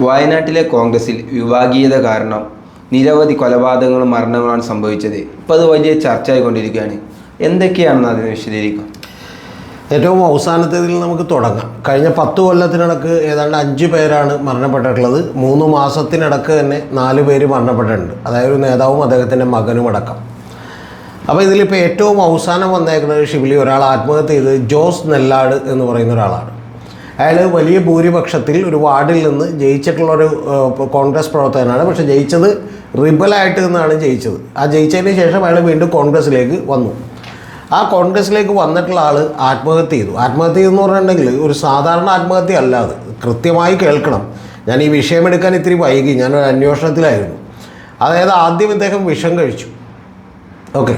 വയനാട്ടിലെ കോൺഗ്രസിൽ വിഭാഗീയത കാരണം നിരവധി കൊലപാതകങ്ങളും മരണങ്ങളാണ് സംഭവിച്ചത്. ഇപ്പോൾ അത് വലിയ ചർച്ചയായിക്കൊണ്ടിരിക്കുകയാണ്. എന്തൊക്കെയാണെന്ന് അതിനെ വിശദീകരിക്കാം. ഏറ്റവും അവസാനത്തേതിൽ നമുക്ക് തുടങ്ങാം. കഴിഞ്ഞ 10 കൊല്ലത്തിനിടക്ക് ഏതാണ്ട് 5 പേരാണ് മരണപ്പെട്ടിട്ടുള്ളത്. 3 മാസത്തിനിടക്ക് തന്നെ 4 പേര് മരണപ്പെട്ടിട്ടുണ്ട്. അതായത് ഒരു നേതാവും അദ്ദേഹത്തിൻ്റെ മകനും അടക്കം. അപ്പോൾ ഇതിലിപ്പോൾ ഏറ്റവും അവസാനം വന്നേക്കുന്നത് ഷിബിലി ഒരാൾ ആത്മഹത്യ ചെയ്ത് ജോസ് നെല്ലാട് എന്ന് പറയുന്ന ഒരാളാണ്. അയാൾ വലിയ ഭൂരിപക്ഷത്തിൽ ഒരു വാർഡിൽ നിന്ന് ജയിച്ചിട്ടുള്ളൊരു കോൺഗ്രസ് പ്രവർത്തകനാണ്. പക്ഷേ ജയിച്ചത് റിബലായിട്ട് നിന്നാണ് ജയിച്ചത്. ആ ജയിച്ചതിന് ശേഷം അയാൾ വീണ്ടും കോൺഗ്രസ്സിലേക്ക് വന്നു. ആ കോൺഗ്രസ്സിലേക്ക് വന്നിട്ടുള്ള ആൾ ആത്മഹത്യ ചെയ്തു. ആത്മഹത്യ എന്ന് പറഞ്ഞിട്ടുണ്ടെങ്കിൽ ഒരു സാധാരണ ആത്മഹത്യ അല്ല, അത് കൃത്യമായി കേൾക്കണം. ഞാൻ ഈ വിഷയമെടുക്കാൻ ഇത്തിരി വൈകി, ഞാനൊരു അന്വേഷണത്തിലായിരുന്നു. അതായത് ആദ്യം ഇദ്ദേഹം വിഷം കഴിച്ചു. ഓക്കെ,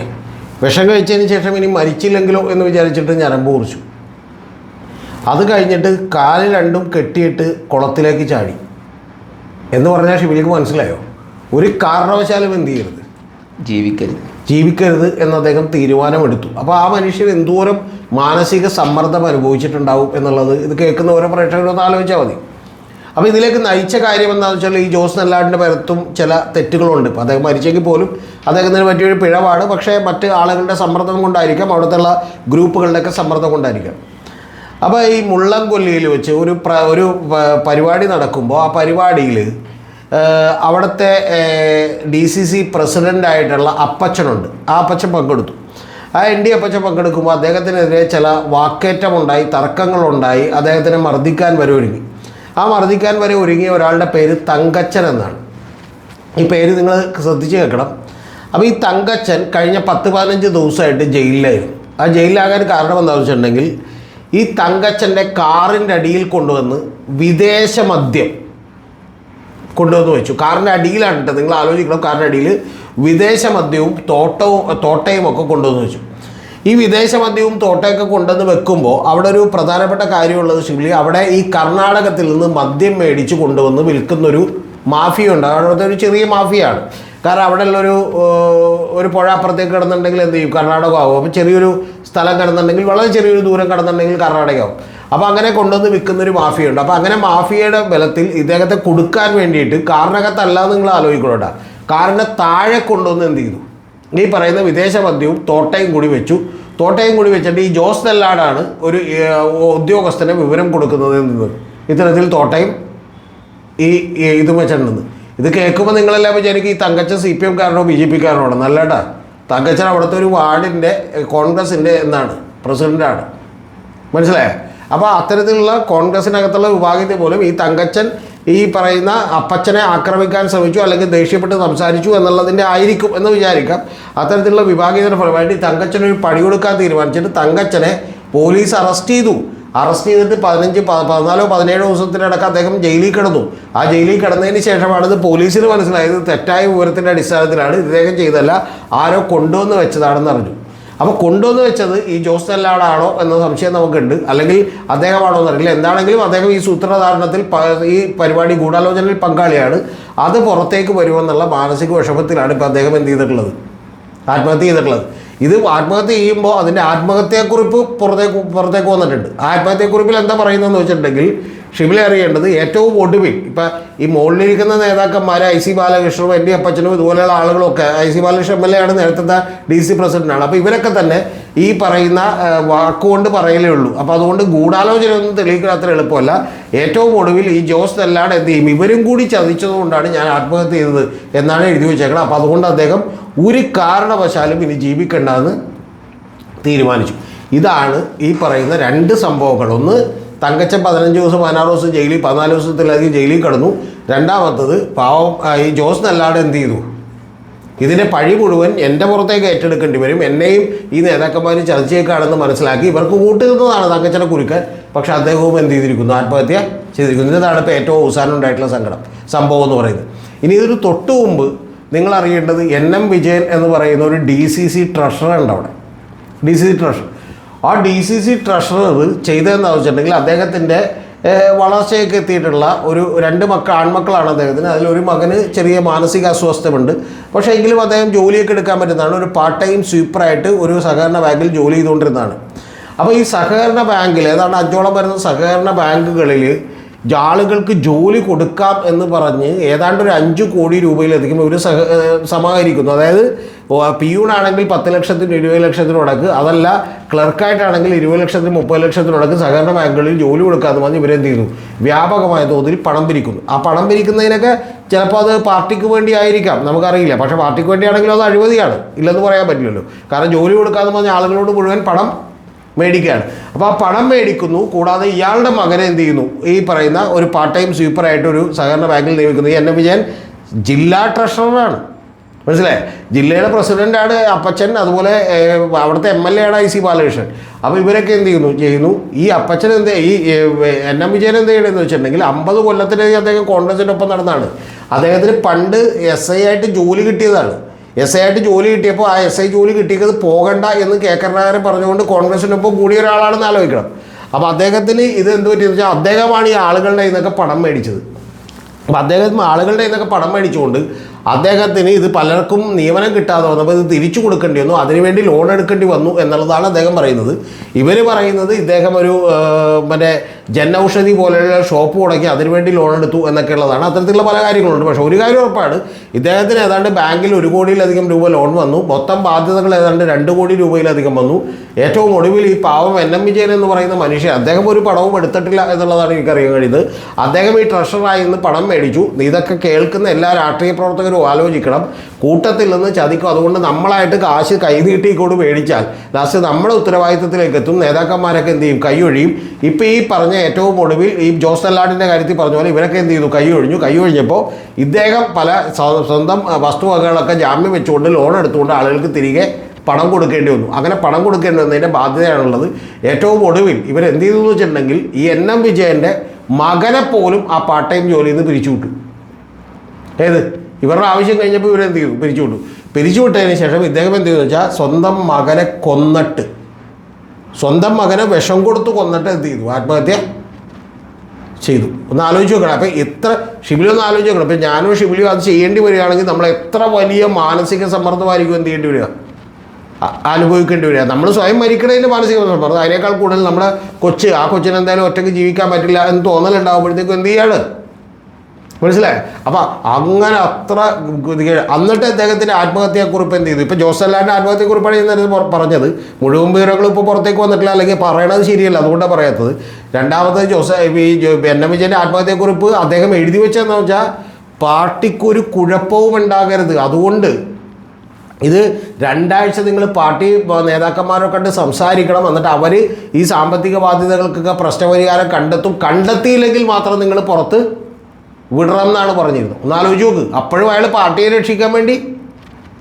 വിഷം കഴിച്ചതിന് ശേഷം ഇനി മരിച്ചില്ലെങ്കിലോ എന്ന് വിചാരിച്ചിട്ട് ഞരമ്പ് കുറിച്ചു. അത് കഴിഞ്ഞിട്ട് കാല് രണ്ടും കെട്ടിയിട്ട് കുളത്തിലേക്ക് ചാടി. എന്ന് പറഞ്ഞാൽ ഷിബിലിക്ക് മനസ്സിലായോ? ഒരു കാരണവശാലും എന്ത് ചെയ്യരുത്, ജീവിക്കരുത് എന്ന് അദ്ദേഹം തീരുമാനമെടുത്തു. അപ്പോൾ ആ മനുഷ്യൻ എന്തോരം മാനസിക സമ്മർദ്ദം അനുഭവിച്ചിട്ടുണ്ടാവും എന്നുള്ളത് ഇത് കേൾക്കുന്ന ഓരോ പ്രേക്ഷകരൊന്ന് ആലോചിച്ചാൽ മതി. അപ്പോൾ ഇതിലേക്ക് നയിച്ച കാര്യം എന്താണെന്ന് വെച്ചാൽ ഈ ജോസ് നെല്ലാടിൻ്റെ പേരത്തും ചില തെറ്റുകളുണ്ട്. ഇപ്പോൾ അദ്ദേഹം മരിച്ചെങ്കിൽ പോലും അദ്ദേഹത്തിന് പറ്റിയൊരു പിഴവാണ്. പക്ഷേ മറ്റ് ആളുകളുടെ സമ്മർദ്ദം കൊണ്ടായിരിക്കാം, അവിടുത്തെ ഗ്രൂപ്പുകളുടെയൊക്കെ സമ്മർദ്ദം കൊണ്ടായിരിക്കാം. അപ്പോൾ ഈ മുള്ളംകൊല്ലിയിൽ വെച്ച് ഒരു പരിപാടി നടക്കുമ്പോൾ ആ പരിപാടിയിൽ അവിടുത്തെ DCC പ്രസിഡൻ്റായിട്ടുള്ള അപ്പച്ചനുണ്ട്. ആ അപ്പച്ചൻ പങ്കെടുത്തു. ആ ND അപ്പച്ചൻ പങ്കെടുക്കുമ്പോൾ അദ്ദേഹത്തിനെതിരെ ചില വാക്കേറ്റമുണ്ടായി, തർക്കങ്ങളുണ്ടായി. അദ്ദേഹത്തിനെ മർദ്ദിക്കാൻ വരെ ഒരുങ്ങി. ആ മർദ്ദിക്കാൻ വരെ ഒരുങ്ങിയ ഒരാളുടെ പേര് തങ്കച്ചൻ എന്നാണ്. ഈ പേര് നിങ്ങൾ ശ്രദ്ധിച്ച് കേൾക്കണം. അപ്പോൾ ഈ തങ്കച്ചൻ കഴിഞ്ഞ 10-15 ദിവസമായിട്ട് ജയിലിലായിരുന്നു. ആ ജയിലിലാകാൻ കാരണം എന്താണെന്ന് വെച്ചിട്ടുണ്ടെങ്കിൽ ഈ തങ്കച്ചൻ്റെ കാറിൻ്റെ അടിയിൽ കൊണ്ടുവന്ന് വിദേശ മദ്യം കൊണ്ടുവന്ന് വെച്ചു. കാറിൻ്റെ അടിയിലാണ് കേട്ടോ, നിങ്ങൾ ആലോചിക്കണം. കാറിൻ്റെ അടിയിൽ വിദേശ മദ്യവും തോട്ടയും ഒക്കെ കൊണ്ടുവന്ന് വെച്ചു. ഈ വിദേശ മദ്യവും തോട്ടയൊക്കെ കൊണ്ടുവന്ന് വെക്കുമ്പോൾ അവിടെ ഒരു പ്രധാനപ്പെട്ട കാര്യമുള്ളത് ഷിബിലി, അവിടെ ഈ കർണാടകത്തിൽ നിന്ന് മദ്യം മേടിച്ച് കൊണ്ടുവന്ന് വിൽക്കുന്നൊരു മാഫിയുണ്ട്. അവിടുത്തെ ഒരു ചെറിയ മാഫിയാണ്. കാരണം അവിടെ ഉള്ളൊരു പുഴ അപ്പുറത്തേക്ക് കിടന്നുണ്ടെങ്കിൽ എന്ത് ചെയ്യും, കർണാടകമാകും. അപ്പോൾ ചെറിയൊരു സ്ഥലം കിടന്നുണ്ടെങ്കിൽ വളരെ ചെറിയൊരു ദൂരം കിടന്നുണ്ടെങ്കിൽ കർണാടകമാകും. അപ്പോൾ അങ്ങനെ കൊണ്ടുവന്ന് വിൽക്കുന്നൊരു മാഫിയുണ്ട്. അപ്പോൾ അങ്ങനെ മാഫിയയുടെ ബലത്തിൽ ഇദ്ദേഹത്തെ കൊടുക്കാൻ വേണ്ടിയിട്ട് കാറിനകത്തല്ല നിങ്ങൾ ആലോചിക്കണോട്ടാ, കാറിൻ്റെ താഴെ കൊണ്ടുവന്ന് എന്ത് ചെയ്തു, ഈ പറയുന്ന വിദേശ മദ്യവും തോട്ടയും കൂടി വെച്ചു. തോട്ടയും കൂടി വെച്ചിട്ട് ഈ ജോസ് നെല്ലാടാണ് ഒരു ഉദ്യോഗസ്ഥനെ വിവരം കൊടുക്കുന്നത് എന്നത് ഇത്തരത്തിൽ തോട്ടയും ഇതും വെച്ചിട്ടുണ്ടെന്ന്. ഇത് കേൾക്കുമ്പോൾ നിങ്ങളെല്ലാം വിചാരിക്കും ഈ തങ്കച്ചൻ CPM കാരനോ BJP കാരനോ നല്ലട്ടാ. തങ്കച്ചൻ അവിടുത്തെ ഒരു വാർഡിൻ്റെ കോൺഗ്രസിൻ്റെ പ്രസിഡൻ്റാണ്. മനസ്സിലായോ? അപ്പോൾ അത്തരത്തിലുള്ള കോൺഗ്രസിനകത്തുള്ള വിഭാഗത്തെ പോലും ഈ തങ്കച്ചൻ ഈ പറയുന്ന അപ്പച്ചനെ ആക്രമിക്കാൻ ശ്രമിച്ചു, അല്ലെങ്കിൽ ദേഷ്യപ്പെട്ട് സംസാരിച്ചു എന്നുള്ളതിൻ്റെ ആയിരിക്കും എന്ന് വിചാരിക്കാം. അത്തരത്തിലുള്ള വിഭാഗീയതയുടെ ഫലമായിട്ട് ഈ തങ്കച്ചനൊരു പണി കൊടുക്കാൻ തീരുമാനിച്ചിട്ട് തങ്കച്ചനെ പോലീസ് അറസ്റ്റ് ചെയ്തിട്ട് 14-17 ദിവസത്തിനടക്കം അദ്ദേഹം ജയിലിൽ കിടന്നു. ആ ജയിലിൽ കിടന്നതിന് ശേഷമാണ് ഇത് പോലീസിന് മനസ്സിലായത് തെറ്റായ വിവരത്തിൻ്റെ അടിസ്ഥാനത്തിലാണ് ഇദ്ദേഹം ചെയ്തല്ല, ആരോ കൊണ്ടുവന്ന് വെച്ചതാണെന്ന് അറിഞ്ഞു. അപ്പോൾ കൊണ്ടുവന്ന് വെച്ചത് ഈ ജോസ് നെല്ലാടാണോ എന്ന സംശയം നമുക്കുണ്ട്, അല്ലെങ്കിൽ അദ്ദേഹമാണോ എന്നറിയില്ല. എന്താണെങ്കിലും അദ്ദേഹം ഈ സൂത്രധാരണത്തിൽ ഈ പരിപാടി ഗൂഢാലോചനയിൽ പങ്കാളിയാണ്. അത് പുറത്തേക്ക് വരുമെന്നുള്ള മാനസിക വിഷമത്തിലാണ് ഇപ്പോൾ അദ്ദേഹം എന്ത് ചെയ്തിട്ടുള്ളത്, ആത്മഹത്യ ചെയ്തിട്ടുള്ളത്. ഇത് ആത്മഹത്യ ചെയ്യുമ്പോൾ അതിൻ്റെ ആത്മഹത്യാക്കുറിപ്പ് പുറത്തേക്ക് വന്നിട്ടുണ്ട്. ആ ആത്മഹത്യാക്കുറിപ്പിൽ എന്താ പറയുന്നതെന്ന് വെച്ചിട്ടുണ്ടെങ്കിൽ ഷിബിലെ അറിയേണ്ടത് ഏറ്റവും ഒടുവിൽ ഇപ്പം ഈ മുകളിലിരിക്കുന്ന നേതാക്കന്മാർ IC ബാലകൃഷ്ണനും ND അപ്പച്ചനും ഇതുപോലെയുള്ള ആളുകളൊക്കെ, IC ബാലകൃഷ്ണൻ MLA ആണ്, നേരത്തെ DC പ്രസിഡൻ്റാണ്. അപ്പോൾ ഇവരൊക്കെ തന്നെ ഈ പറയുന്ന വാക്കുകൊണ്ട് പറയലേ ഉള്ളൂ. അപ്പോൾ അതുകൊണ്ട് ഗൂഢാലോചനയൊന്നും തെളിയിക്കാൻ അത്ര എളുപ്പമല്ല. ഏറ്റവും ഒടുവിൽ ഈ ജോസ് നെല്ലാട് എന്ത് ചെയ്യും, ഇവരും കൂടി ചതിച്ചതുകൊണ്ടാണ് ഞാൻ ആത്മഹത്യ ചെയ്തത് എന്നാണ് എഴുതി വെച്ചേക്കണം. അപ്പോൾ അതുകൊണ്ട് അദ്ദേഹം ഒരു കാരണവശാലും ഇനി ജീവിക്കേണ്ടെന്ന് തീരുമാനിച്ചു. ഇതാണ് ഈ പറയുന്ന 2 സംഭവങ്ങൾ. ഒന്ന്, തങ്കച്ചൻ 15 ദിവസം 16 ദിവസം ജയിലിൽ, 14 ദിവസത്തിലധികം ജയിലിൽ കിടന്നു. രണ്ടാമത്തത് പാവം ഈ ജോസ് നെല്ലാട് എന്ത് ചെയ്തു, ഇതിൻ്റെ പഴി മുഴുവൻ എൻ്റെ പുറത്തേക്ക് ഏറ്റെടുക്കേണ്ടി വരും, എന്നെയും ഈ നേതാക്കന്മാർ ചതിച്ചേക്കാണെന്ന് മനസ്സിലാക്കി ഇവർക്ക് കൂട്ടുനിന്നതാണ് തങ്കച്ചനെ കുരുക്കാൻ. പക്ഷേ അദ്ദേഹവും എന്ത് ചെയ്തിരിക്കുന്നു, ആത്മഹത്യ ചെയ്തിരിക്കുന്നു. ഇതാണ് ഇപ്പോൾ ഏറ്റവും അവസാനം ഉണ്ടായിട്ടുള്ള സംഭവം എന്ന് പറയുന്നത്. ഇനി ഇതൊരു തൊട്ട് മുമ്പ് നിങ്ങൾ അറിയേണ്ടത് NM വിജയൻ എന്ന് പറയുന്ന ഒരു DCC ട്രഷറർ ഉണ്ട് അവിടെ. DCC ട്രഷറർ, ആ DCC ട്രഷറർ ചെയ്തതെന്ന് വെച്ചിട്ടുണ്ടെങ്കിൽ അദ്ദേഹത്തിൻ്റെ വളർച്ചയൊക്കെ എത്തിയിട്ടുള്ള ഒരു 2 ആൺമക്കളാണ് അദ്ദേഹത്തിന്. അതിലൊരു മകന് ചെറിയ മാനസിക അസ്വസ്ഥമുണ്ട്. പക്ഷേ എങ്കിലും അദ്ദേഹം ജോലിയൊക്കെ എടുക്കാൻ പറ്റുന്നതാണ്. ഒരു പാർട്ട് ടൈം സ്വീപ്പറായിട്ട് ഒരു സഹകരണ ബാങ്കിൽ ജോലി ചെയ്തുകൊണ്ടിരുന്നതാണ്. അപ്പോൾ ഈ സഹകരണ ബാങ്കിൽ ഏതാണ്ട് 5ഓളം വരുന്ന സഹകരണ ബാങ്കുകളിൽ ആളുകൾക്ക് ജോലി കൊടുക്കാം എന്ന് പറഞ്ഞ് ഏതാണ്ട് ഒരു 5 കോടി രൂപയിലധികം ഇവർ സമാഹരിക്കുന്നു. അതായത് പിയൂണാണെങ്കിൽ 10 ലക്ഷത്തിന് 20 ലക്ഷത്തിന് മുടക്ക്, അതല്ല ക്ലർക്കായിട്ടാണെങ്കിൽ 20 ലക്ഷത്തിന് 30 ലക്ഷത്തിന് മുടക്ക് സഹകരണ ബാങ്കുകളിൽ ജോലി കൊടുക്കാമെന്ന് പറഞ്ഞ് ഇവരെന്ത് ചെയ്യുന്നു, വ്യാപകമായ തോതിൽ പണം പിരിക്കുന്നു. ആ പണം പിരിക്കുന്നതിനൊക്കെ ചിലപ്പോൾ അത് പാർട്ടിക്ക് വേണ്ടി ആയിരിക്കാം, നമുക്കറിയില്ല. പക്ഷേ പാർട്ടിക്ക് വേണ്ടിയാണെങ്കിലും അത് അഴിമതിയാണ്, ഇല്ലെന്ന് പറയാൻ പറ്റില്ലല്ലോ. കാരണം ജോലി കൊടുക്കാമെന്ന് പറഞ്ഞ ആളുകളോട് മുഴുവൻ പണം മേടിക്കുകയാണ്. അപ്പോൾ ആ പണം മേടിക്കുന്നു. കൂടാതെ ഇയാളുടെ മകനെ എന്ത് ചെയ്യുന്നു, ഈ പറയുന്ന ഒരു പാർട്ട് ടൈം സ്വീപ്പറായിട്ട് ഒരു സഹകരണ ബാങ്കിൽ നിയമിക്കുന്നു. ഈ എൻ വിജയൻ ജില്ലാ ട്രഷററാണ്, മനസ്സിലായി, ജില്ലയുടെ പ്രസിഡൻ്റാണ് അപ്പച്ചൻ, അതുപോലെ അവിടുത്തെ MLA ആണ് IC ബാലകൃഷ്ണൻ. അപ്പോൾ ഇവരൊക്കെ എന്ത് ചെയ്യുന്നു. ഈ അപ്പച്ചൻ ഈ എൻ വിജയൻ എന്ത് ചെയ്യണമെന്ന് വെച്ചിട്ടുണ്ടെങ്കിൽ 50 കൊല്ലത്തിലേക്ക് അദ്ദേഹം കോൺഗ്രസിൻ്റെ ഒപ്പം നടന്നതാണ്. അദ്ദേഹത്തിന് പണ്ട് SI ആയിട്ട് ജോലി കിട്ടിയതാണ്. SI ആയിട്ട് ജോലി കിട്ടിയപ്പോൾ ആ SI ജോലി കിട്ടിയത് പോകണ്ട എന്ന് കരുണാകരൻ പറഞ്ഞുകൊണ്ട് കോൺഗ്രസിനൊപ്പം കൂടിയ ഒരാളാണെന്ന് ആലോചിക്കണം. അപ്പോൾ അദ്ദേഹത്തിന് ഇത് എന്ത് പറ്റിയെന്ന് വെച്ചാൽ അദ്ദേഹമാണ് ഈ ആളുകളുടെ കയ്യിൽ നിന്നൊക്കെ പണം മേടിച്ചത്. അപ്പോൾ അദ്ദേഹം ആളുകളുടെ കയ്യിൽ നിന്നൊക്കെ പണം മേടിച്ചുകൊണ്ട് അദ്ദേഹത്തിന് ഇത് പലർക്കും നിയമനം കിട്ടാതെ വന്നപ്പോൾ ഇത് തിരിച്ചു കൊടുക്കേണ്ടി വന്നു, അതിനുവേണ്ടി ലോൺ എടുക്കേണ്ടി വന്നു എന്നുള്ളതാണ് അദ്ദേഹം പറയുന്നത്. ഇവർ പറയുന്നത് ഇദ്ദേഹം ഒരു മറ്റേ ജൻ ഔഷധി പോലെയുള്ള ഷോപ്പ് തുടങ്ങി അതിനുവേണ്ടി ലോൺ എടുത്തു എന്നൊക്കെ ഉള്ളതാണ്. അത്തരത്തിലുള്ള പല കാര്യങ്ങളുണ്ട്. പക്ഷേ ഒരു കാര്യം ഉറപ്പാണ്, ഇദ്ദേഹത്തിന് ഏതാണ്ട് ബാങ്കിൽ 1 കോടിയിലധികം രൂപ ലോൺ വന്നു. മൊത്തം ബാധ്യതകൾ ഏതാണ്ട് 2 കോടി രൂപയിലധികം വന്നു. ഏറ്റവും ഒടുവിൽ ഈ പാവം NM വിജയൻ എന്ന് പറയുന്ന മനുഷ്യൻ, അദ്ദേഹം ഒരു പണവും എടുത്തിട്ടില്ല എന്നുള്ളതാണ് എനിക്കറിയാൻ കഴിയുന്നത്. അദ്ദേഹം ഈ ട്രഷറായി നിന്ന് പണം മേടിച്ചു. ഇതൊക്കെ കേൾക്കുന്ന എല്ലാ രാഷ്ട്രീയ പ്രവർത്തകരും ആലോചിക്കണം, കൂട്ടത്തിൽ നിന്ന് ചതിക്കും. അതുകൊണ്ട് നമ്മളായിട്ട് കാശ് കൈനീട്ടിക്കൊണ്ട് മേടിച്ചാൽ ലാസ്റ്റ് നമ്മുടെ ഉത്തരവാദിത്തത്തിലേക്ക് എത്തും. നേതാക്കന്മാരൊക്കെ എന്ത് ചെയ്യും, കൈയൊഴിയും. ഇപ്പോൾ ഈ പറഞ്ഞ ഏറ്റവും ഒടുവിൽ ഈ ജോസ് നെല്ലാടിൻ്റെ കാര്യത്തിൽ പറഞ്ഞ പോലെ ഇവരൊക്കെ എന്ത് ചെയ്തു, കൈയൊഴിഞ്ഞപ്പോൾ ഇദ്ദേഹം പല സ്വന്തം വസ്തുവകകളൊക്കെ ജാമ്യം വെച്ചുകൊണ്ട് ലോൺ എടുത്തുകൊണ്ട് ആളുകൾക്ക് തിരികെ പണം കൊടുക്കേണ്ടി വന്നു. അങ്ങനെ പണം കൊടുക്കേണ്ടി വന്നതിൻ്റെ ബാധ്യതയാണുള്ളത്. ഏറ്റവും ഒടുവിൽ ഇവരെന്ത് ചെയ്തു എന്ന് വെച്ചിട്ടുണ്ടെങ്കിൽ ഈ NM വിജയൻ്റെ മകനെ പോലും ആ പാർട്ട് ടൈം ജോലിയിൽ നിന്ന് പിരിച്ചുവിട്ടു. ഇവരുടെ ആവശ്യം കഴിഞ്ഞപ്പോൾ ഇവരെന്ത് ചെയ്തു, പിരിച്ചുവിട്ടതിന് ശേഷം ഇദ്ദേഹം എന്ത് ചെയ്തു വെച്ചാൽ സ്വന്തം മകനെ കൊന്നിട്ട്, സ്വന്തം മകനെ വിഷം കൊടുത്ത് കൊന്നിട്ട് എന്ത് ചെയ്തു, ആത്മഹത്യ ചെയ്തു. ഒന്ന് ആലോചിച്ച് നോക്കണം. അപ്പോൾ എത്ര ഷിബിലി ഒന്ന് ആലോചിച്ച് നോക്കണം. ഇപ്പോൾ ഞാനും ഷിബിലിയും അത് ചെയ്യേണ്ടി വരികയാണെങ്കിൽ നമ്മൾ എത്ര വലിയ മാനസിക സമ്മർദ്ദമായിരിക്കും എന്ത് ചെയ്യേണ്ടി വരിക, അനുഭവിക്കേണ്ടി വരിക. നമ്മൾ സ്വയം മരിക്കണതിൻ്റെ മാനസിക സമ്മർദ്ദം, അതിനേക്കാൾ കൂടുതൽ നമ്മുടെ കൊച്ചിന് എന്തായാലും ഒറ്റയ്ക്ക് ജീവിക്കാൻ പറ്റില്ല എന്ന് തോന്നലുണ്ടാകുമ്പോഴത്തേക്കും എന്ത് ചെയ്യാണ്, മനസ്സിലായി. അപ്പം അങ്ങനെ അത്ര എന്നിട്ട് അദ്ദേഹത്തിൻ്റെ ആത്മഹത്യാക്കുറിപ്പ് എന്ത് ചെയ്തു. ഇപ്പോൾ ജോസ് നെല്ലാടിൻ്റെ ആത്മഹത്യാക്കുറിപ്പാണ് ഞാൻ പറഞ്ഞത്. മുഴുവൻ വിവരങ്ങൾ ഇപ്പോൾ പുറത്തേക്ക് വന്നിട്ടില്ല, അല്ലെങ്കിൽ പറയണത് ശരിയല്ല, അതുകൊണ്ടാണ് പറയാത്തത്. രണ്ടാമത് NM വിജയൻ്റെ ആത്മഹത്യാക്കുറിപ്പ് അദ്ദേഹം എഴുതി വെച്ചതെന്ന് വെച്ചാൽ പാർട്ടിക്കൊരു കുഴപ്പവും ഉണ്ടാകരുത്, അതുകൊണ്ട് ഇത് 2 ആഴ്ച നിങ്ങൾ പാർട്ടി നേതാക്കന്മാരൊക്കെ കണ്ട് സംസാരിക്കണം, എന്നിട്ട് അവർ ഈ സാമ്പത്തിക ബാധ്യതകൾക്കൊക്കെ പ്രശ്നപരിഹാരം കണ്ടെത്തിയില്ലെങ്കിൽ മാത്രം നിങ്ങൾ പുറത്ത് വിടണം എന്നാണ് പറഞ്ഞിരുന്നത്. ഒന്ന് ആലോചിച്ച് നോക്ക്. അപ്പോഴും അയാൾ പാർട്ടിയെ രക്ഷിക്കാൻ വേണ്ടി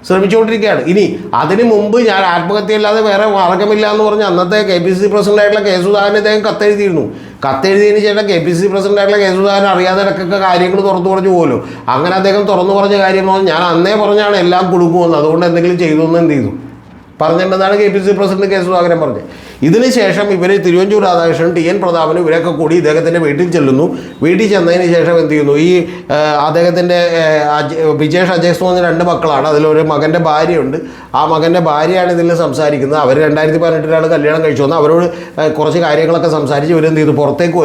ശ്രമിച്ചുകൊണ്ടിരിക്കുകയാണ്. ഇനി അതിന് മുമ്പ് ഞാൻ ആത്മഹത്യയല്ലാതെ വേറെ മാർഗമില്ല എന്ന് പറഞ്ഞ് അന്നത്തെ KPCC പ്രസിഡൻ്റായിട്ടുള്ള കെ സുധാകരൻ അദ്ദേഹം കത്തെഴുതിയിരുന്നു. കത്തെഴുതിയതിന് ശേഷം KPCC പ്രസിഡൻ്റായിട്ടുള്ള കെ സുധാകരൻ അറിയാതെ ഇടയ്ക്കൊക്കെ കാര്യങ്ങൾ തുറന്നു പറഞ്ഞു പോലും. അങ്ങനെ അദ്ദേഹം തുറന്നു പറഞ്ഞ കാര്യം ഞാൻ അന്നേ പറഞ്ഞാണ് എല്ലാം കൊടുക്കുമെന്ന്, അതുകൊണ്ട് എന്തെങ്കിലും ചെയ്തു എന്ന് എന്ത് ചെയ്തു പറഞ്ഞിട്ടുണ്ടെന്നാണ് KPCC പ്രസിഡന്റ് കെ സുധാകരൻ പറഞ്ഞത്. ഇതിന് ശേഷം ഇവർ തിരുവഞ്ചൂർ രാധാകൃഷ്ണൻ, TN പ്രതാപൻ ഇവരൊക്കെ കൂടി ഇദ്ദേഹത്തിൻ്റെ വീട്ടിൽ ചെല്ലുന്നു. വീട്ടിൽ ചെന്നതിന് ശേഷം എന്ത് ചെയ്യുന്നു, ഈ അദ്ദേഹത്തിൻ്റെ വിജേഷ് അജേഷ് എന്ന് പറഞ്ഞ 2 മക്കളാണ്. അതിലൊരു മകൻ്റെ ഭാര്യയുണ്ട്. ആ മകൻ്റെ ഭാര്യയാണ് ഇതിൽ സംസാരിക്കുന്നത്. അവർ 2018 കല്യാണം കഴിച്ചു വന്നു. അവരോട് കുറച്ച് കാര്യങ്ങളൊക്കെ സംസാരിച്ച് ഇവരെന്ത് ചെയ്തു, പുറത്തേക്ക്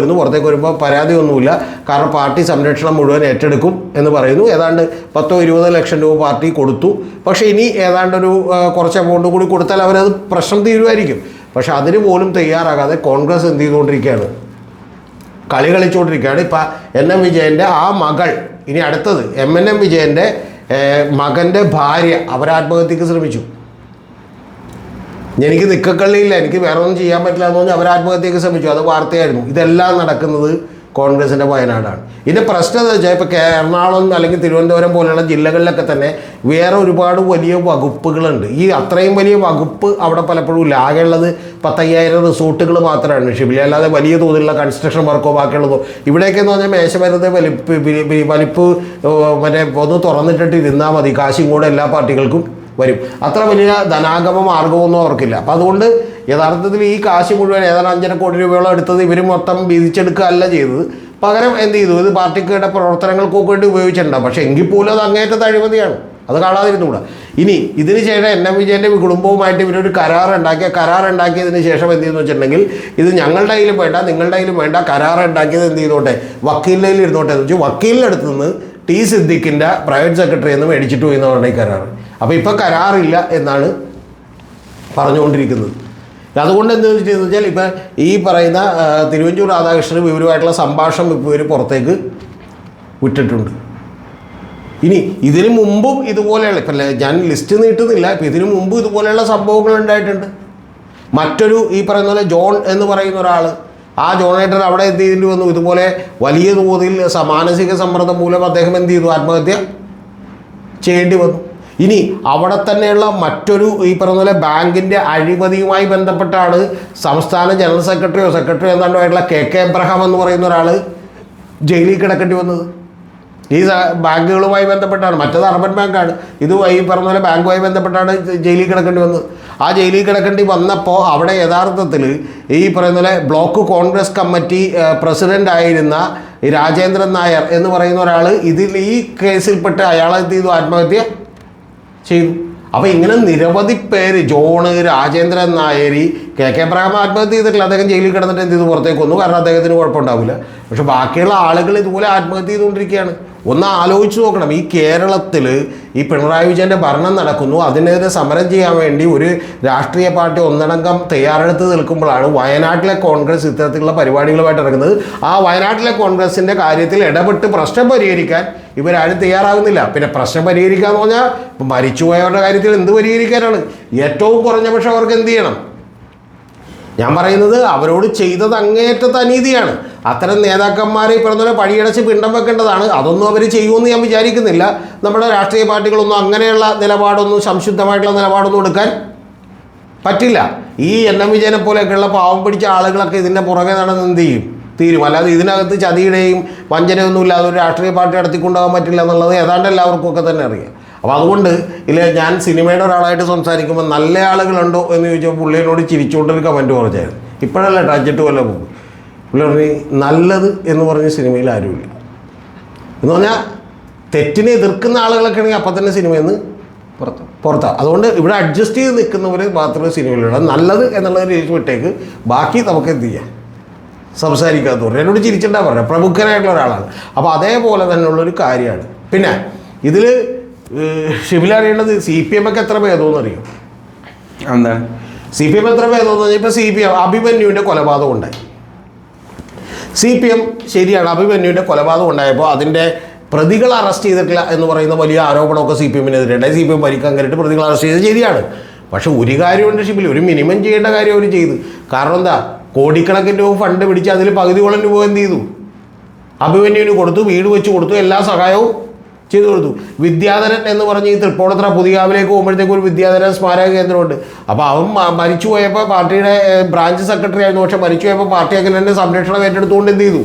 വരുമ്പോൾ പരാതിയൊന്നുമില്ല, കാരണം പാർട്ടി സംരക്ഷണം മുഴുവൻ ഏറ്റെടുക്കും എന്ന് പറയുന്നു. ഏതാണ്ട് 10-20 ലക്ഷം രൂപ പാർട്ടി കൊടുത്തു. പക്ഷേ ഇനി ഏതാണ്ടൊരു കുറച്ച് എമൗണ്ട് കൂടി കൊടുത്താൽ അവരത് പ്രശ്നം തീരുമായിരിക്കും. പക്ഷെ അതിന് പോലും തയ്യാറാകാതെ കോൺഗ്രസ് എന്ത് ചെയ്തുകൊണ്ടിരിക്കുകയാണ്, കളി കളിച്ചുകൊണ്ടിരിക്കുകയാണ്. ഇപ്പം NM വിജയൻ്റെ ആ മകൾ, ഇനി അടുത്തത് MNM വിജയൻ്റെ മകൻ്റെ ഭാര്യ, അവരാത്മഹത്യക്ക് ശ്രമിച്ചു. എനിക്ക് നിക്കക്കള്ളിയില്ല, എനിക്ക് വേറെ ഒന്നും ചെയ്യാൻ പറ്റില്ല എന്ന് പറഞ്ഞാൽ അവരാത്മഹത്യക്ക് ശ്രമിച്ചു. അത് വാർത്തയായിരുന്നു. ഇതെല്ലാം നടക്കുന്നത് കോൺഗ്രസിൻ്റെ വയനാടാണ്. ഇതിൻ്റെ പ്രശ്നം എന്ന് വെച്ചാൽ ഇപ്പോൾ എറണാകുളം അല്ലെങ്കിൽ തിരുവനന്തപുരം പോലെയുള്ള ജില്ലകളിലൊക്കെ തന്നെ വേറെ ഒരുപാട് വലിയ വകുപ്പുകളുണ്ട്. ഈ അത്രയും വലിയ വകുപ്പ് അവിടെ പലപ്പോഴും ഇല്ല. ആകെയുള്ളത് 10,000 റിസോർട്ടുകൾ മാത്രമാണ് ഷിബിലി, അല്ലാതെ വലിയ തോതിലുള്ള കൺസ്ട്രക്ഷൻ വർക്കോ ബാക്കിയുള്ളതോ. ഇവിടെയൊക്കെ എന്ന് പറഞ്ഞാൽ മേശമരുന്ന് വലിപ്പ് മറ്റേ ഒന്ന് തുറന്നിട്ടിട്ട് ഇരുന്നാൽ മതി, കാശും കൂടെ എല്ലാ പാർട്ടികൾക്കും വരും. അത്ര വലിയ ധനാഗമ മാർഗമൊന്നും അവർക്കില്ല. അപ്പം അതുകൊണ്ട് യഥാർത്ഥത്തിൽ ഈ കാശ് മുഴുവൻ ഏതാണ്ട് 5.5 കോടി രൂപയോളം എടുത്തത് ഇവർ മൊത്തം വീതിച്ചെടുക്കുകയല്ല ചെയ്തത്. പകരം എന്ത് ചെയ്തു, ഇത് പാർട്ടിയുടെ പ്രവർത്തനങ്ങൾക്കൊക്കെ വേണ്ടി ഉപയോഗിച്ചിട്ടുണ്ടാകും. പക്ഷേ എങ്കിൽ പോലും അത് അങ്ങേറ്റത്തെ അഴിമതിയാണ്. അത് കാണാതിരുന്നുകൂടാ. ഇനി ഇതിന് ശേഷം എൻ എം വിജയൻ്റെ കുടുംബവുമായിട്ട് ഇവരൊരു കരാറുണ്ടാക്കിയതിന് ശേഷം എന്ത് ചെയ്യുന്നു വെച്ചിട്ടുണ്ടെങ്കിൽ ഇത് ഞങ്ങളുടെ കയ്യിലും വേണ്ട നിങ്ങളുടെ കയ്യിലും വേണ്ട, കരാറുണ്ടാക്കിയത് എന്ത് ചെയ്തോട്ടെ വക്കീലിൻ്റെ കയ്യിൽ ഇരുന്നോട്ടെ എന്ന് വെച്ചാൽ വക്കീലിൻ്റെ അടുത്ത് നിന്ന് ടി സിദ്ദിഖിൻ്റെ പ്രൈവറ്റ് സെക്രട്ടറി എന്ന് മേടിച്ചിട്ട് പോയി എന്ന് പറഞ്ഞ കരാറ്. അപ്പോൾ ഇപ്പം കരാറില്ല എന്നാണ് പറഞ്ഞുകൊണ്ടിരിക്കുന്നത്. അതുകൊണ്ട് എന്ത് വെച്ചെന്ന് വെച്ചാൽ ഇപ്പം ഈ പറയുന്ന തിരുവഞ്ചൂർ രാധാകൃഷ്ണനും ഇവരുമായിട്ടുള്ള സംഭാഷണം ഇപ്പോൾ ഇവർ പുറത്തേക്ക് വിട്ടിട്ടുണ്ട്. ഇനി ഇതിനു മുമ്പും ഇതുപോലെയുള്ള ഇപ്പം ഞാൻ ലിസ്റ്റ് നീട്ടുന്നില്ല, ഇപ്പം ഇതിനു മുമ്പും ഇതുപോലെയുള്ള സംഭവങ്ങൾ ഉണ്ടായിട്ടുണ്ട്. മറ്റൊരു ഈ പറയുന്ന പോലെ ജോൺ എന്ന് പറയുന്ന ഒരാൾ, ആ ജോണേട്ടൻ അവിടെ എന്ത് ചെയ്യേണ്ടി വന്നു, ഇതുപോലെ വലിയ തോതിൽ മാനസിക സമ്മർദ്ദം മൂലം അദ്ദേഹം എന്ത് ചെയ്തു, ആത്മഹത്യ ചെയ്യേണ്ടി വന്നു. ഇനി അവിടെ തന്നെയുള്ള മറ്റൊരു ഈ പറഞ്ഞ പോലെ ബാങ്കിൻ്റെ അഴിമതിയുമായി ബന്ധപ്പെട്ടാണ് സംസ്ഥാന ജനറൽ സെക്രട്ടറിയോ എന്താണ്ടുമായിട്ടുള്ള കെ എബ്രഹാം എന്ന് പറയുന്ന ഒരാൾ ജയിലിൽ കിടക്കേണ്ടി വന്നത്. ഈ ബാങ്കുകളുമായി ബന്ധപ്പെട്ടാണ്, മറ്റത് അർബൻ ബാങ്കാണ്, ഇത് ഈ പറഞ്ഞ പോലെ ബാങ്കുമായി ബന്ധപ്പെട്ടാണ് ജയിലിൽ കിടക്കേണ്ടി വന്നത്. ആ ജയിലിൽ കിടക്കേണ്ടി വന്നപ്പോൾ അവിടെ യഥാർത്ഥത്തിൽ ഈ പറയുന്ന പോലെ ബ്ലോക്ക് കോൺഗ്രസ് കമ്മിറ്റി പ്രസിഡൻ്റ് ആയിരുന്ന രാജേന്ദ്രൻ നായർ എന്ന് പറയുന്ന ഒരാൾ ഇതിൽ ഈ കേസിൽപ്പെട്ട് അയാളെ എന്ത് ചെയ്തു, ആത്മഹത്യ ചെയ്തു. അപ്പോൾ ഇങ്ങനെ നിരവധി പേര്, John, Rajendran Nair, K Abraham ആത്മഹത്യ ചെയ്തിട്ടില്ല, അദ്ദേഹം ജയിലിൽ കിടന്നിട്ട് എന്ത് ചെയ്തു, പുറത്തേക്ക് വന്നു, കാരണം അദ്ദേഹത്തിന് കുഴപ്പമുണ്ടാവില്ല. പക്ഷെ ബാക്കിയുള്ള ആളുകൾ ഇതുപോലെ ആത്മഹത്യ ചെയ്തുകൊണ്ടിരിക്കുകയാണ്. ഒന്ന് ആലോചിച്ച് നോക്കണം, ഈ കേരളത്തിൽ ഈ പിണറായി വിജയൻ്റെ ഭരണം നടക്കുന്നു, അതിനെതിരെ സമരം ചെയ്യാൻ വേണ്ടി ഒരു രാഷ്ട്രീയ പാർട്ടി ഒന്നടങ്കം തയ്യാറെടുത്ത് നിൽക്കുമ്പോഴാണ് വയനാട്ടിലെ കോൺഗ്രസ് ഇത്തരത്തിലുള്ള പരിപാടികളുമായിട്ട് ഇറങ്ങുന്നത്. ആ വയനാട്ടിലെ കോൺഗ്രസിൻ്റെ കാര്യത്തിൽ ഇടപെട്ട് പ്രശ്നം പരിഹരിക്കാൻ ഇവരാരും തയ്യാറാകുന്നില്ല. പിന്നെ പ്രശ്നം പരിഹരിക്കുക എന്ന് പറഞ്ഞാൽ ഇപ്പം മരിച്ചുപോയവരുടെ കാര്യത്തിൽ എന്ത് പരിഹരിക്കാനാണ്? ഏറ്റവും കുറഞ്ഞ പക്ഷം അവർക്ക് എന്ത് ചെയ്യണം? ഞാൻ പറയുന്നത് അവരോട് ചെയ്തത് അങ്ങേയറ്റത്തെ അനീതിയാണ്. അത്തരം നേതാക്കന്മാരെ ഈ പറഞ്ഞ പോലെ പടിയടച്ച് പിണ്ടം വെക്കേണ്ടതാണ്. അതൊന്നും അവർ ചെയ്യുമെന്ന് ഞാൻ വിചാരിക്കുന്നില്ല. നമ്മുടെ രാഷ്ട്രീയ പാർട്ടികളൊന്നും അങ്ങനെയുള്ള നിലപാടൊന്നും, സംശുദ്ധമായിട്ടുള്ള നിലപാടൊന്നും എടുക്കാൻ പറ്റില്ല. ഈ എൻ എം വിജയനെ പോലെയൊക്കെയുള്ള പാവം പിടിച്ച ആളുകളൊക്കെ ഇതിൻ്റെ പുറകെ നടന്ന് എന്ത് ചെയ്യും, തീരും. അല്ലാതെ ഇതിനകത്ത് ചതിയുടെയും വഞ്ചനയൊന്നും ഇല്ലാതെ ഒരു രാഷ്ട്രീയ പാർട്ടി നടത്തിക്കൊണ്ടുപോകാൻ പറ്റില്ല എന്നുള്ളത് ഏതാണ്ട് എല്ലാവർക്കും ഒക്കെ തന്നെ അറിയാം. അപ്പോൾ അതുകൊണ്ട് ഞാൻ സിനിമയുടെ ഒരാളായിട്ട് സംസാരിക്കുമ്പോൾ നല്ല ആളുകളുണ്ടോ എന്ന് ചോദിച്ചപ്പോൾ പുള്ളിയോട് ചിരിച്ചുകൊണ്ടൊരു കമൻറ്റ് പറഞ്ഞായിരുന്നു. ഇപ്പോഴല്ല, ടച്ചിട്ട് കൊല്ലം പോകും. പുള്ളി പറഞ്ഞ് നല്ലത് എന്ന് പറഞ്ഞ സിനിമയിൽ ആരുമില്ല എന്ന് പറഞ്ഞാൽ തെറ്റിനെ എതിർക്കുന്ന ആളുകളൊക്കെ ആണെങ്കിൽ അപ്പം തന്നെ സിനിമയിൽ നിന്ന് പുറത്താണ്. അതുകൊണ്ട് ഇവിടെ അഡ്ജസ്റ്റ് ചെയ്ത് നിൽക്കുന്നവർ മാത്രമേ സിനിമയിലുള്ള നല്ലത് എന്നുള്ളത് രീതി വിട്ടേക്ക്, ബാക്കി നമുക്ക് എന്ത് ചെയ്യാം, സംസാരിക്കാത്തവർ. എന്നോട് ചിരിച്ചിട്ടാ പറഞ്ഞത്, പ്രമുഖനായിട്ടുള്ള ഒരാളാണ്. അപ്പോൾ അതേപോലെ തന്നെയുള്ളൊരു കാര്യമാണ്. പിന്നെ ഇതിൽ ഷിബില അറിയേണ്ടത് CPM ഒക്കെ എത്ര ഭേദമെന്ന് അറിയും? എന്താണ് CPM എത്ര ഭേദമെന്ന് പറഞ്ഞാൽ ഇപ്പോൾ CPM അഭിമന്യുവിൻ്റെ കൊലപാതകം ഉണ്ടായി. CPM ശരിയാണ്, അഭിമന്യുവിൻ്റെ കൊലപാതകം ഉണ്ടായപ്പോൾ അതിൻ്റെ പ്രതികൾ അറസ്റ്റ് ചെയ്തിട്ടില്ല എന്ന് പറയുന്ന വലിയ ആരോപണമൊക്കെ CPM-നെതിരെ ഉണ്ടായി. CPM ഭരിക്കാൻ കയറിയിട്ട് പ്രതികൾ അറസ്റ്റ് ചെയ്ത് ശരിയാണ്. പക്ഷേ ഒരു കാര്യമുണ്ട് ഷിബിൽ, ഒരു മിനിമം ചെയ്യേണ്ട കാര്യം അവർ ചെയ്തു. കാരണം എന്താ, കോടിക്കണക്കിന് രൂപ ഫണ്ട് പിടിച്ച് അതിൽ പകുതിയോളം രൂപ എന്ത് ചെയ്തു, അഭിമന്യുവിന് കൊടുത്തു, വീട് വെച്ച് കൊടുത്തു, എല്ലാ സഹായവും ചെയ്തു കൊടുത്തു. വിദ്യാധരൻ എന്ന് പറഞ്ഞ് ഈ തൃപ്പൂണിത്തുറ പുതിയകാവിലേക്ക് പോകുമ്പോഴത്തേക്കും ഒരു വിദ്യാധരൻ സ്മാരക കേന്ദ്രമുണ്ട്. അപ്പോൾ അവൻ മരിച്ചു പോയപ്പോൾ പാർട്ടിയുടെ ബ്രാഞ്ച് സെക്രട്ടറി ആയിരുന്നു. പക്ഷേ മരിച്ചു പോയപ്പോൾ പാർട്ടി അങ്ങനെ തന്നെ സംരക്ഷണം ഏറ്റെടുത്തുകൊണ്ട് എന്ത് ചെയ്തു,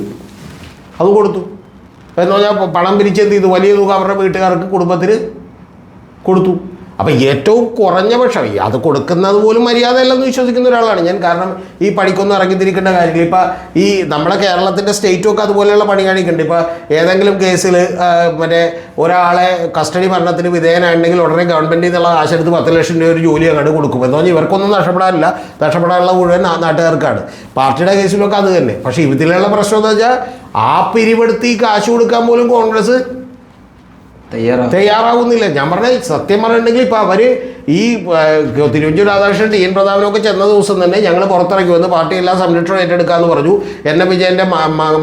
അത് കൊടുത്തു. എന്ന് പറഞ്ഞാൽ പണം പിരിച്ചെന്ത് ചെയ്തു, വലിയ തുക അവരുടെ വീട്ടുകാർക്ക്, കുടുംബത്തിന് കൊടുത്തു. അപ്പോൾ ഏറ്റവും കുറഞ്ഞ പക്ഷം അത് കൊടുക്കുന്നത് പോലും മര്യാദയല്ലെന്ന് വിശ്വസിക്കുന്ന ഒരാളാണ് ഞാൻ. കാരണം ഈ പണിക്കൊന്നും ഇറങ്ങിത്തിരിക്കേണ്ട കാര്യമില്ല. ഇപ്പോൾ ഈ നമ്മുടെ കേരളത്തിൻ്റെ സ്റ്റേറ്റുമൊക്കെ അതുപോലെയുള്ള പണി കാണിക്കുന്നുണ്ട്. ഇപ്പോൾ ഏതെങ്കിലും കേസിൽ മറ്റേ ഒരാളെ കസ്റ്റഡി മരണത്തിന് വിധേയനായിട്ടുണ്ടെങ്കിൽ ഉടനെ ഗവൺമെൻറ്റിൽ നിന്നുള്ള കാശെടുത്ത് 10 ലക്ഷം രൂപ ഒരു ജോലി അങ്ങോട്ട് കൊടുക്കും. എന്ന് പറഞ്ഞാൽ ഇവർക്കൊന്നും നഷ്ടപ്പെടാനില്ല, നഷ്ടപ്പെടാനുള്ള മുഴുവൻ നാട്ടുകാർക്കാണ്. പാർട്ടിയുടെ കേസിലൊക്കെ അത് തന്നെ. പക്ഷേ ഇതിലുള്ള പ്രശ്നം എന്ന് വെച്ചാൽ ആ പിരിവെടുത്ത് ഈ കാശ് കൊടുക്കാൻ പോലും കോൺഗ്രസ് തയ്യാറാവുന്നില്ല. ഞാൻ പറഞ്ഞ സത്യം പറഞ്ഞിട്ടുണ്ടെങ്കിൽ ഇപ്പോൾ അവർ ഈ തിരുവഞ്ചൂർ രാധാകൃഷ്ണൻ TN പ്രതാപനൊക്കെ ചെന്ന ദിവസം തന്നെ ഞങ്ങൾ പുറത്തിറക്കി വന്ന് പാർട്ടി എല്ലാം സംരക്ഷണം ഏറ്റെടുക്കാമെന്ന് പറഞ്ഞു. എൻ എം വിജയൻ്റെ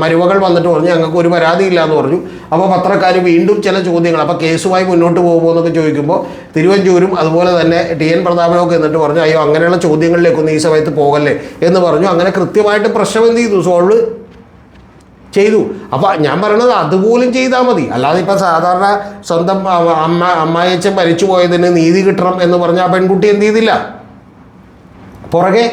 മരുമകൾ വന്നിട്ട് പറഞ്ഞു ഞങ്ങൾക്ക് ഒരു പരാതിയില്ല എന്ന് പറഞ്ഞു. അപ്പോൾ പത്രക്കാർ വീണ്ടും ചില ചോദ്യങ്ങൾ, അപ്പോൾ കേസുമായി മുന്നോട്ട് പോകുമോ എന്നൊക്കെ ചോദിക്കുമ്പോൾ തിരുവഞ്ചൂരും അതുപോലെ തന്നെ TN പ്രതാപനൊക്കെ എന്നിട്ട് പറഞ്ഞു അയ്യോ അങ്ങനെയുള്ള ചോദ്യങ്ങളിലേക്കൊന്നും ഈ സമയത്ത് പോകല്ലേ എന്ന് പറഞ്ഞു. അങ്ങനെ കൃത്യമായിട്ട് പ്രശ്നം എന്ത് ചെയ്തു, സോൾവ് ചെയ്തു. അപ്പോൾ ഞാൻ പറയണത് അതുപോലും ചെയ്താൽ മതി. അല്ലാതെ ഇപ്പം സാധാരണ സ്വന്തം അമ്മായിയച്ഛൻ മരിച്ചു പോയതിന് നീതി കിട്ടണം എന്ന് പറഞ്ഞാൽ ആ പെൺകുട്ടി എന്ത് ചെയ്തില്ല, പുറകെ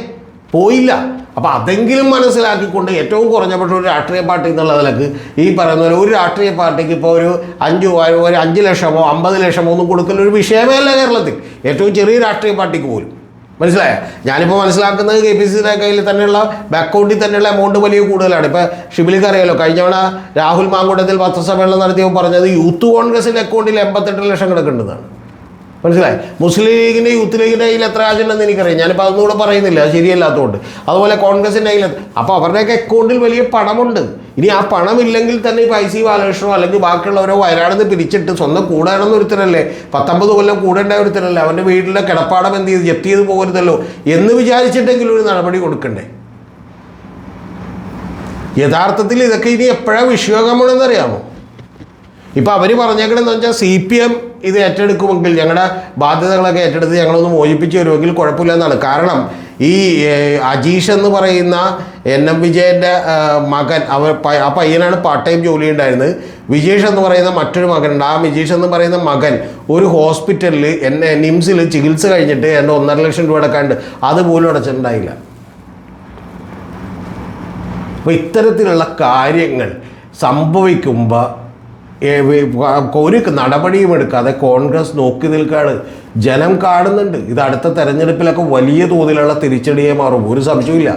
പോയില്ല. അപ്പോൾ അതെങ്കിലും മനസ്സിലാക്കിക്കൊണ്ട് ഏറ്റവും കുറഞ്ഞ പക്ഷേ ഒരു രാഷ്ട്രീയ പാർട്ടി എന്നുള്ള നിലക്ക് ഈ പറയുന്ന പോലെ ഒരു രാഷ്ട്രീയ പാർട്ടിക്ക് ഇപ്പോൾ ഒരു 5 ലക്ഷമോ 50 ലക്ഷമോ ഒന്നും കൊടുക്കുന്ന ഒരു വിഷയമേ അല്ല കേരളത്തിൽ, ഏറ്റവും ചെറിയ രാഷ്ട്രീയ പാർട്ടിക്ക് പോലും. മനസ്സിലായോ? ഞാനിപ്പോൾ മനസ്സിലാക്കുന്നത് KPCCയുടെ കയ്യിൽ തന്നെയുള്ള അക്കൗണ്ടിൽ തന്നെയുള്ള എമൗണ്ട് വലിയ കൂടുതലാണ്. ഇപ്പോൾ ഷിബിലിക്ക് അറിയാലോ, കഴിഞ്ഞ തവണ രാഹുൽ മാങ്കൂട്ടത്തിൽ പത്രസമ്മേളനം നടത്തിയപ്പോൾ പറഞ്ഞത് യൂത്ത് കോൺഗ്രസിൻ്റെ അക്കൗണ്ടിൽ 88 ലക്ഷം കിടക്കേണ്ടതാണ്. മനസ്സിലായി? മുസ്ലിം ലീഗിൻ്റെ യൂത്ത് ലീഗിൻ്റെ കയ്യിൽ എത്ര കാശുണ്ടെന്ന് എനിക്കറിയാം, ഞാനിപ്പോൾ അതൊന്നും കൂടെ പറയുന്നില്ല, അത് ശരിയല്ലാത്തതുകൊണ്ട്. അതുപോലെ കോൺഗ്രസിൻ്റെ കയ്യിൽ, അപ്പോൾ അവരുടെയൊക്കെ അക്കൗണ്ടിൽ വലിയ പണമുണ്ട്. ഇനി ആ പണമില്ലെങ്കിൽ തന്നെ ഇപ്പോൾ IC ബാലകൃഷ്ണനോ അല്ലെങ്കിൽ ബാക്കിയുള്ളവരോ വയനാട് നിന്ന് പിരിച്ചിട്ട് സ്വന്തം കൂടാണെന്ന് ഒരുത്തരല്ലേ, 19 കൊല്ലം കൂടേണ്ട ഒരുത്തരല്ലേ, അവൻ്റെ വീട്ടിലെ കിടപ്പാടം എന്ത് ചെയ്ത് ജപ്തി ചെയ്ത് പോകരുതല്ലോ എന്ന് വിചാരിച്ചിട്ടെങ്കിലും ഒരു നടപടി കൊടുക്കണ്ടേ? യഥാർത്ഥത്തിൽ ഇതൊക്കെ ഇനി എപ്പോഴാണ് വിഷയകമാണെന്നറിയാമോ? ഇപ്പോൾ അവർ പറഞ്ഞേക്കണമെന്ന് വെച്ചാൽ CPM ഇത് ഏറ്റെടുക്കുമെങ്കിൽ, ഞങ്ങളുടെ ബാധ്യതകളൊക്കെ ഏറ്റെടുത്ത് ഞങ്ങളൊന്ന് മോചിപ്പിച്ച് വരുമെങ്കിൽ കുഴപ്പമില്ലെന്നാണ്. കാരണം ഈ അജീഷ് എന്ന് പറയുന്ന NM വിജയൻ്റെ മകൻ, ആ പയ്യനാണ് പാർട്ട് ടൈം ജോലി ഉണ്ടായിരുന്നത്. വിജേഷ് എന്ന് പറയുന്ന മറ്റൊരു മകനുണ്ട്. ആ വിജേഷ് എന്ന് പറയുന്ന മകൻ ഒരു ഹോസ്പിറ്റലിൽ നിംസിൽ ചികിത്സ കഴിഞ്ഞിട്ട് എൻ്റെ 1.5 ലക്ഷം രൂപ അടക്കാണ്ട് അതുപോലും അടച്ചിട്ടുണ്ടായില്ല. അപ്പോൾ ഇത്തരത്തിലുള്ള കാര്യങ്ങൾ സംഭവിക്കുമ്പോൾ ഒരു നടപടിയും എടുക്കാതെ കോൺഗ്രസ് നോക്കി നിൽക്കാണ്. ജനം കാണുന്നുണ്ട്. ഇത് അടുത്ത തെരഞ്ഞെടുപ്പിലൊക്കെ വലിയ തോതിലുള്ള തിരിച്ചടിയെ മാറും, ഒരു സംശയമില്ല.